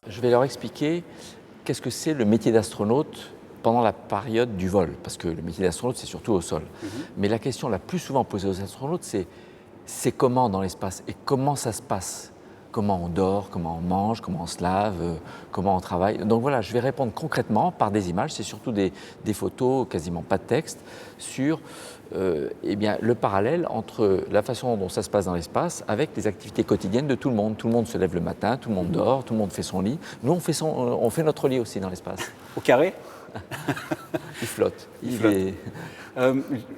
Je vais leur expliquer qu'est-ce que c'est le métier d'astronaute pendant la période du vol, parce que le métier d'astronaute, c'est surtout au sol. Mais la question la plus souvent posée aux astronautes, c'est comment dans l'espace et comment ça se passe? Comment on dort, comment on mange, comment on se lave, comment on travaille. Donc voilà, je vais répondre concrètement par des images, c'est surtout des photos, quasiment pas de texte, sur eh bien, le parallèle entre la façon dont ça se passe dans l'espace avec les activités quotidiennes de tout le monde. Tout le monde se lève le matin, tout le monde dort, tout le monde fait son lit. Nous, on fait notre lit aussi dans l'espace. Au carré? Il flotte. Il flotte.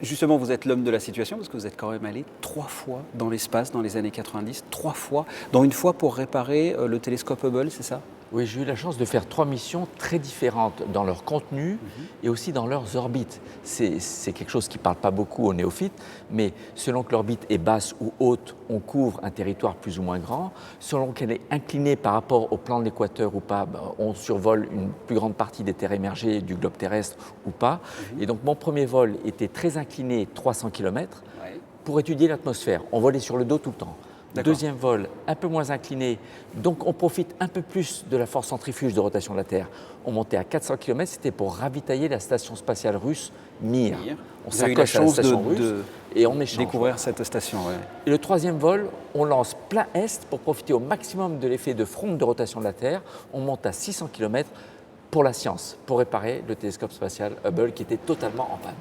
Justement, vous êtes l'homme de la situation parce que vous êtes quand même allé 3 fois dans l'espace dans les années 90, 3 fois, dont une fois pour réparer le télescope Hubble, c'est ça? Oui, j'ai eu la chance de faire 3 missions très différentes dans leur contenu et aussi dans leurs orbites. C'est quelque chose qui ne parle pas beaucoup aux néophytes, mais selon que l'orbite est basse ou haute, on couvre un territoire plus ou moins grand. Selon qu'elle est inclinée par rapport au plan de l'équateur ou pas, on survole une plus grande partie des terres émergées du globe terrestre ou pas. Et donc mon premier vol était très incliné, 300 km, pour étudier l'atmosphère. On volait sur le dos tout le temps. Deuxième vol, un peu moins incliné, donc on profite un peu plus de la force centrifuge de rotation de la Terre. On montait à 400 km, c'était pour ravitailler la station spatiale russe Mir. On s'accroche à la station russe et on échange. Découvrir cette station, ouais. Et le troisième vol, on lance plein est pour profiter au maximum de l'effet de fronde de rotation de la Terre. On monte à 600 km pour la science, pour réparer le télescope spatial Hubble qui était totalement en panne.